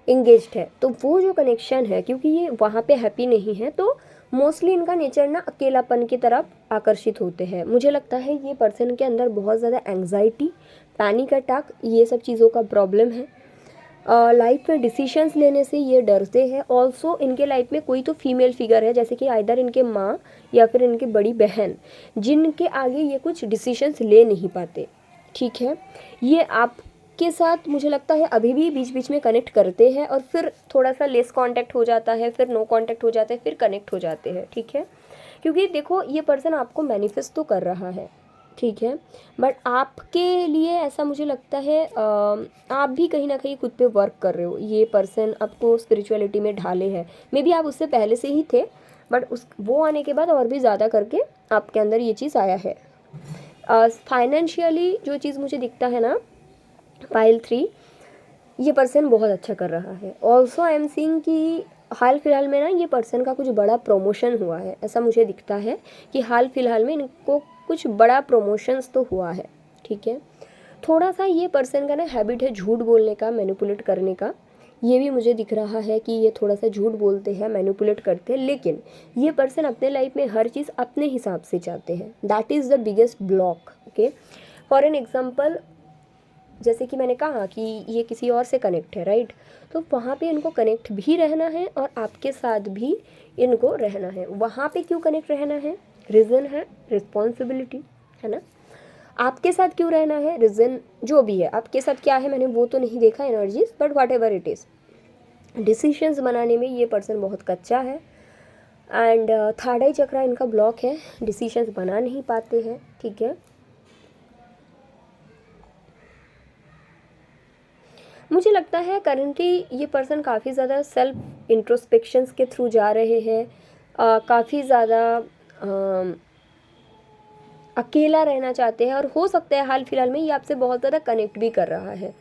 इंगेज्ड है। तो वो जो कनेक्शन है, क्योंकि ये वहाँ पे हैप्पी नहीं है, तो मोस्टली इनका नेचर ना अकेलापन की तरफ आकर्षित होते हैं। मुझे लगता है ये पर्सन के अंदर बहुत ज़्यादा एंग्जाइटी, पैनिक अटैक, ये सब चीज़ों का प्रॉब्लम है। लाइफ में डिसीशंस लेने से ये डरते हैं। ऑल्सो इनके लाइफ में कोई तो फीमेल फिगर है, जैसे कि आइदर इनके माँ या फिर इनकी बड़ी बहन, जिनके आगे ये कुछ डिसीशंस ले नहीं पाते, ठीक है। ये आपके साथ मुझे लगता है अभी भी बीच बीच में कनेक्ट करते हैं और फिर थोड़ा सा लेस कांटेक्ट हो जाता है, फिर नो कांटेक्ट हो जाता है, फिर कनेक्ट हो जाते हैं, ठीक है। क्योंकि देखो ये पर्सन आपको मैनिफेस्ट तो कर रहा है, ठीक है, बट आपके लिए ऐसा मुझे लगता है आप भी कहीं ना कहीं खुद पे वर्क कर रहे हो। ये पर्सन आपको स्पिरिचुअलिटी में ढाले है, मे बी आप उससे पहले से ही थे, बट वो आने के बाद और भी ज़्यादा करके आपके अंदर ये चीज़ आया है। फाइनेंशियली जो चीज़ मुझे दिखता है ना, पाइल 3, ये पर्सन बहुत अच्छा कर रहा है। ऑल्सो आई एम सीइंग कि हाल फिलहाल में ना ये पर्सन का कुछ बड़ा प्रमोशन हुआ है, ऐसा मुझे दिखता है कि हाल फिलहाल में इनको कुछ बड़ा प्रमोशंस तो हुआ है, ठीक है। थोड़ा सा ये पर्सन का ना हैबिट है झूठ बोलने का, मैनिपुलेट करने का। ये भी मुझे दिख रहा है कि ये थोड़ा सा झूठ बोलते हैं, मैनिपुलेट करते हैं, लेकिन ये पर्सन अपने लाइफ में हर चीज़ अपने हिसाब से चाहते हैं। That is the biggest block, okay. For an example, जैसे कि मैंने कहा कि ये किसी और से कनेक्ट है, राइट, तो वहाँ पे इनको कनेक्ट भी रहना है और आपके साथ भी इनको रहना है। वहाँ पे क्यों कनेक्ट रहना है? रीज़न है रिस्पॉन्सिबिलिटी, है ना। आपके साथ क्यों रहना है? रीज़न जो भी है आपके साथ क्या है मैंने वो तो नहीं देखा energies, but what ever it is, decisions बनाने में ये पर्सन बहुत कच्चा है एंड थर्ड आई चक्रा इनका ब्लॉक है, डिसीशंस बना नहीं पाते हैं, ठीक है। मुझे लगता है करंटली ये पर्सन काफ़ी ज़्यादा सेल्फ इंट्रोस्पेक्शंस के थ्रू जा रहे हैं, काफ़ी ज़्यादा अकेला रहना चाहते हैं और हो सकता है हाल फिलहाल में ये आपसे बहुत ज़्यादा कनेक्ट भी कर रहा है,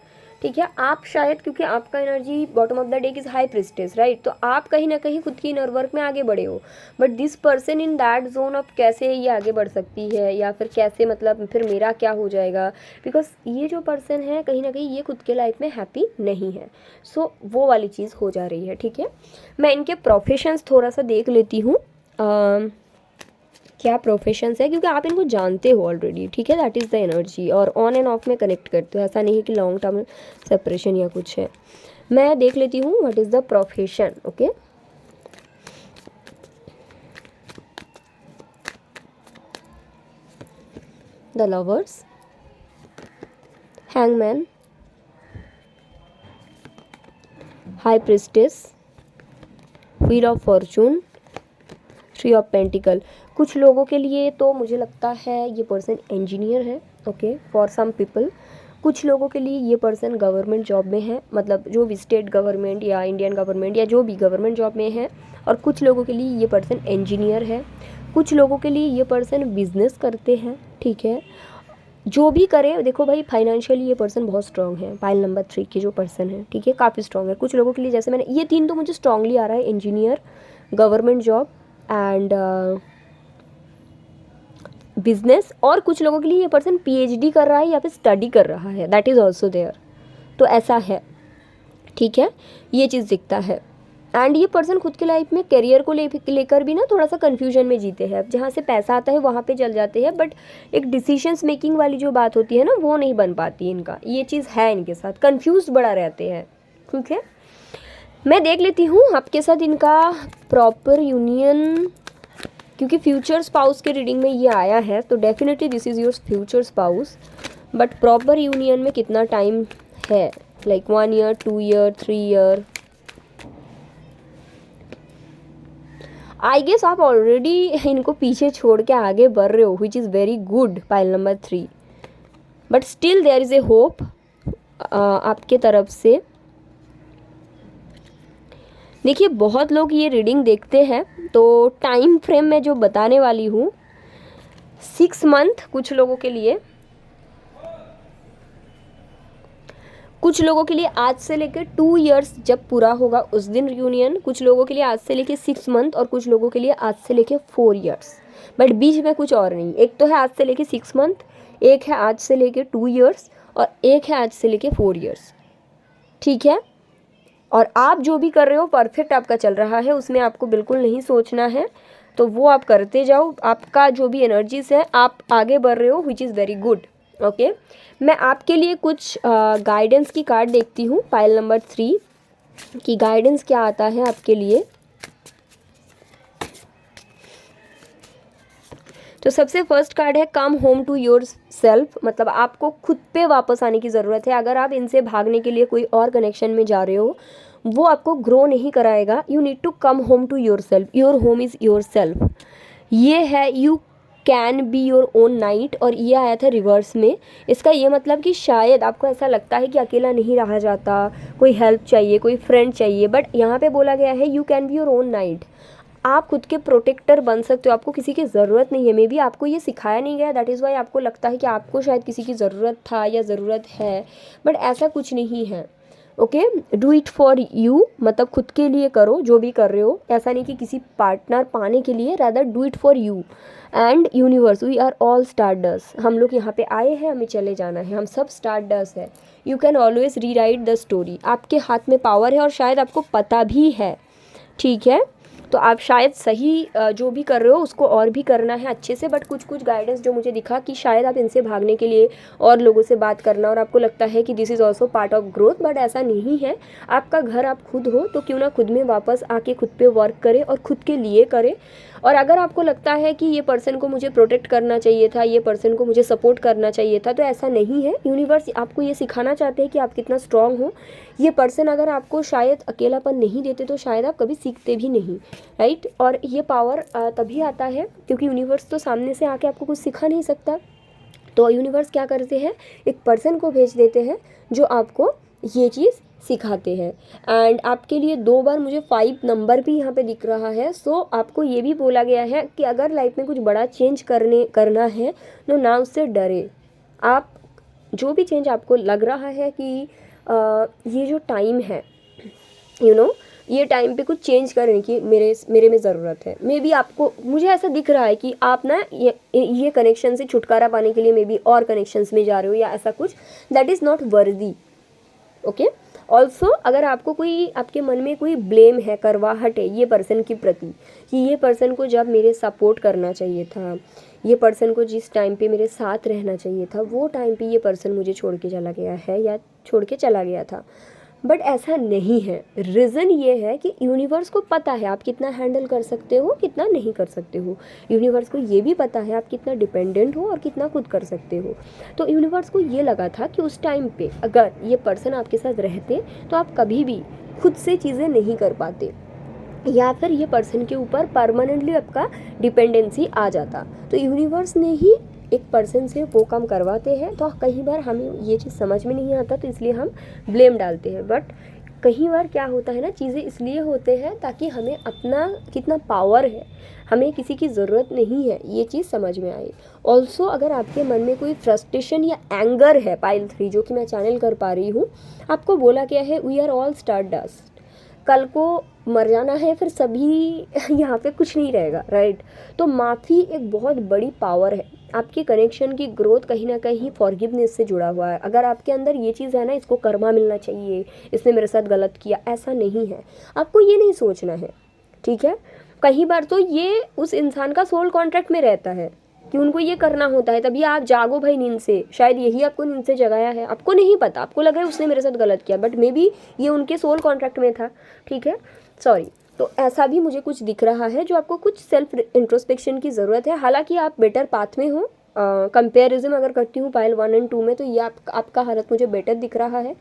ठीक है। आप शायद, क्योंकि आपका energy bottom of the deck is high priestess, right, तो आप कहीं ना कहीं खुद की इनर वर्क में आगे बढ़े हो, but this person in that zone of कैसे ये आगे बढ़ सकती है या फिर कैसे, मतलब फिर मेरा क्या हो जाएगा, बिकॉज ये जो पर्सन है कहीं ना कहीं ये खुद के लाइफ में हैप्पी नहीं है। सो वो वाली चीज़ हो जा रही है, ठीक है। मैं इनके प्रोफेशंस थोड़ा सा देख लेती हूँ, क्या प्रोफेशंस है, क्योंकि आप इनको जानते हो ऑलरेडी, ठीक है। दैट इज़ द एनर्जी, और ऑन एंड ऑफ में कनेक्ट करते हो, ऐसा नहीं है कि लॉन्ग टर्म सेपरेशन या कुछ है। मैं देख लेती हूँ what is the profession, okay. The lovers, hangman, high priestess, wheel of Fortune, three of pentacle. कुछ लोगों के लिए तो मुझे लगता है ये पर्सन इंजीनियर है, ओके, फॉर सम पीपल। कुछ लोगों के लिए ये पर्सन गवर्नमेंट जॉब में है, मतलब जो भी स्टेट गवर्नमेंट या इंडियन गवर्नमेंट या जो भी गवर्नमेंट जॉब में है, और कुछ लोगों के लिए ये पर्सन इंजीनियर है। कुछ लोगों के लिए ये पर्सन बिजनेस करते हैं, ठीक है। जो भी करे, देखो भाई फाइनेंशियली ये पर्सन बहुत स्ट्रांग है, पाइल नंबर 3 की जो पर्सन है, ठीक है, काफ़ी स्ट्रांग है। कुछ लोगों के लिए, जैसे मैंने ये 3 तो मुझे स्ट्रांगली आ रहा है, engineer, government job and business. और कुछ लोगों के लिए ये पर्सन पीएचडी कर रहा है या फिर स्टडी कर रहा है, दैट इज़ ऑल्सो देयर। तो ऐसा है, ठीक है, ये चीज़ दिखता है। एंड ये पर्सन खुद की लाइफ में करियर को लेकर भी ना थोड़ा सा कन्फ्यूजन में जीते हैं। जहाँ से पैसा आता है वहाँ पे चल जाते हैं, बट एक डिसीजंस मेकिंग वाली जो बात होती है ना, वो नहीं बन पाती इनका। ये चीज़ है इनके साथ, कन्फ्यूज बड़ा रहते हैं। ठीक है, मैं देख लेती हूँ आपके साथ इनका प्रॉपर यूनियन, क्योंकि फ्यूचर स्पाउस के रीडिंग में ये आया है, तो definitely this is your future spouse. But proper union में कितना टाइम है, like 1 year, 2 year, 3 year. I guess आप ऑलरेडी इनको पीछे छोड़ के आगे बढ़ रहे हो, which is very good, pile number 3। But still there is a hope आपके तरफ से। देखिए, बहुत लोग ये रीडिंग देखते हैं, तो टाइम फ्रेम में जो बताने वाली हूँ, 6 मंथ कुछ लोगों के लिए, कुछ लोगों के लिए आज से लेकर 2 इयर्स जब पूरा होगा उस दिन रियूनियन, कुछ लोगों के लिए आज से लेकर 6 मंथ, और कुछ लोगों के लिए आज से लेकर 4 इयर्स। बट बीच में कुछ और नहीं, एक तो है आज से लेकर 6 मंथ, एक है आज से लेकर 2 इयर्स, और एक है आज से लेकर 4 इयर्स। ठीक है, और आप जो भी कर रहे हो परफेक्ट आपका चल रहा है, उसमें आपको बिल्कुल नहीं सोचना है, तो वो आप करते जाओ। आपका जो भी एनर्जीज है, आप आगे बढ़ रहे हो, which is very good. Okay, मैं आपके लिए कुछ गाइडेंस की कार्ड देखती हूँ, पाइल नंबर 3 की गाइडेंस क्या आता है आपके लिए। तो सबसे फर्स्ट कार्ड है come home to yourself, मतलब आपको खुद पे वापस आने की ज़रूरत है। अगर आप इनसे भागने के लिए कोई और कनेक्शन में जा रहे हो, वो आपको ग्रो नहीं कराएगा। You need to come home to yourself, your home is yourself. ये है you can be your own knight, और ये आया था रिवर्स में। इसका ये मतलब कि शायद आपको ऐसा लगता है कि अकेला नहीं रहा जाता, कोई हेल्प चाहिए, कोई फ्रेंड चाहिए, बट यहाँ पे बोला गया है you can be your own night. आप खुद के प्रोटेक्टर बन सकते हो, आपको किसी की ज़रूरत नहीं है। मे बी आपको ये सिखाया नहीं गया, दैट इज़ वाई आपको लगता है कि आपको शायद किसी की ज़रूरत था या ज़रूरत है, बट ऐसा कुछ नहीं है। Okay, do it for you, मतलब खुद के लिए करो जो भी कर रहे हो, ऐसा नहीं कि किसी पार्टनर पाने के लिए, rather do it for you and universe. We are all stardust, हम लोग यहाँ पे आए हैं, हमें चले जाना है, हम सब स्टारडस्ट है। यू कैन ऑलवेज री राइट द स्टोरी, आपके हाथ में पावर है, और शायद आपको पता भी है। ठीक है, तो आप शायद सही जो भी कर रहे हो उसको और भी करना है अच्छे से। बट कुछ कुछ गाइडेंस जो मुझे दिखा कि शायद आप इनसे भागने के लिए और लोगों से बात करना, और आपको लगता है कि this is also part of growth, but ऐसा नहीं है। आपका घर आप खुद हो, तो क्यों ना खुद में वापस आके खुद पे वर्क करें और खुद के लिए करें। और अगर आपको लगता है कि ये पर्सन को मुझे प्रोटेक्ट करना चाहिए था, ये पर्सन को मुझे सपोर्ट करना चाहिए था, तो ऐसा नहीं है। यूनिवर्स आपको ये सिखाना चाहते हैं कि आप कितना स्ट्रांग हो। ये पर्सन अगर आपको शायद अकेलापन नहीं देते, तो शायद आप कभी सीखते भी नहीं, राइट। और ये पावर तभी आता है क्योंकि यूनिवर्स तो सामने से आके आपको कुछ सिखा नहीं सकता। तो यूनिवर्स क्या करते हैं, एक पर्सन को भेज देते हैं जो आपको ये चीज़ सिखाते हैं। एंड आपके लिए 2 बार मुझे 5 नंबर भी यहाँ पे दिख रहा है। सो आपको ये भी बोला गया है कि अगर लाइफ में कुछ बड़ा चेंज करना है, तो ना उससे डरे। आप जो भी चेंज आपको लग रहा है कि ये जो टाइम है, ये टाइम पे कुछ चेंज करने की मेरे में ज़रूरत है। मे बी आपको, मुझे ऐसा दिख रहा है कि आप ना ये कनेक्शन से छुटकारा पाने के लिए मे बी और कनेक्शंस में जा रहे हो, या ऐसा कुछ, that is not worthy. Okay, also अगर आपको कोई, आपके मन में कोई ब्लेम है, करवाहट है ये पर्सन के प्रति, कि ये पर्सन को जब मेरे सपोर्ट करना चाहिए था, ये पर्सन को जिस टाइम पे मेरे साथ रहना चाहिए था, वो टाइम पे ये पर्सन मुझे छोड़ के चला गया है या छोड़ के चला गया था। बट ऐसा नहीं है। रीज़न ये है कि यूनिवर्स को पता है आप कितना हैंडल कर सकते हो, कितना नहीं कर सकते हो। यूनिवर्स को ये भी पता है आप कितना डिपेंडेंट हो और कितना खुद कर सकते हो। तो यूनिवर्स को ये लगा था कि उस टाइम पे अगर ये पर्सन आपके साथ रहते, तो आप कभी भी खुद से चीज़ें नहीं कर पाते, या फिर ये पर्सन के ऊपर परमानेंटली आपका डिपेंडेंसी आ जाता। तो यूनिवर्स ने ही एक पर्सन से वो काम करवाते हैं। तो कई बार हमें ये चीज़ समझ में नहीं आता, तो इसलिए हम ब्लेम डालते हैं। बट कई बार क्या होता है ना, चीज़ें इसलिए होते हैं ताकि हमें अपना कितना पावर है, हमें किसी की ज़रूरत नहीं है, ये चीज़ समझ में आए। ऑल्सो अगर आपके मन में कोई फ्रस्ट्रेशन या एंगर है, पाइल 3 जो कि मैं चैनल कर पा रही हूँ, आपको बोला गया है वी आर ऑल स्टारडस्ट। कल को मर जाना है, फिर सभी यहाँ पे कुछ नहीं रहेगा, राइट। तो माफ़ी एक बहुत बड़ी पावर है। आपके कनेक्शन की ग्रोथ कहीं ना कहीं फॉरगिवनेस से जुड़ा हुआ है। अगर आपके अंदर ये चीज़ है ना, इसको कर्मा मिलना चाहिए, इसने मेरे साथ गलत किया, ऐसा नहीं है, आपको ये नहीं सोचना है, ठीक है। कई बार तो ये उस इंसान का सोल कॉन्ट्रैक्ट में रहता है कि उनको ये करना होता है, तभी आप जागो भाई नींद से, शायद यही आपको नींद से जगाया है, आपको नहीं पता, आपको लग रहा है उसने मेरे साथ गलत किया, बट मे बी ये उनके सोल कॉन्ट्रैक्ट में था, ठीक है, सॉरी। तो ऐसा भी मुझे कुछ दिख रहा है जो आपको कुछ सेल्फ इंट्रोस्पेक्शन की ज़रूरत है। हालांकि आप बेटर पाथ में हो, कंपेरिज्म अगर करती हूँ पाइल 1 और 2 में, तो ये आपका हालत मुझे बेटर दिख रहा है।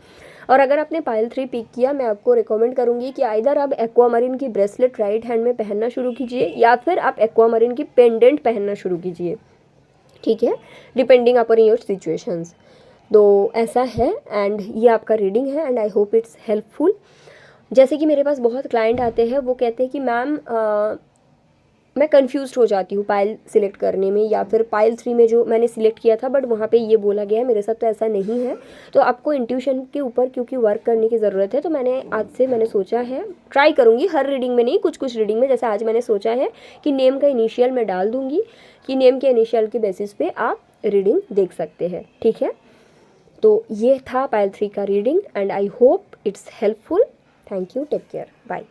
और अगर आपने पाइल 3 पिक किया, मैं आपको रिकमेंड करूँगी कि आइदर आप एक्वामरीन की ब्रेसलेट राइट हैंड में पहनना शुरू कीजिए, या फिर आप एक्वामरीन की पेंडेंट पहनना शुरू कीजिए, ठीक है, डिपेंडिंग अपॉन योर सिचुएशंस। तो ऐसा है, एंड ये आपका रीडिंग है, and I hope it's helpful. जैसे कि मेरे पास बहुत क्लाइंट आते हैं, वो कहते हैं कि मैम मैं कंफ्यूज्ड हो जाती हूँ पाइल सिलेक्ट करने में, या फिर पाइल 3 में जो मैंने सिलेक्ट किया था बट वहाँ पे ये बोला गया है, मेरे साथ तो ऐसा नहीं है। तो आपको इंट्यूशन के ऊपर क्योंकि वर्क करने की ज़रूरत है, तो मैंने सोचा है, ट्राई करूँगी, हर रीडिंग में नहीं, कुछ कुछ रीडिंग में, जैसे आज मैंने सोचा है कि नेम का इनिशियल मैं डाल दूँगी, कि नेम के इनिशियल के बेसिस पे आप रीडिंग देख सकते हैं, ठीक है। तो ये था पाइल 3 का reading, and I hope it's helpful. Thank you, take care, bye.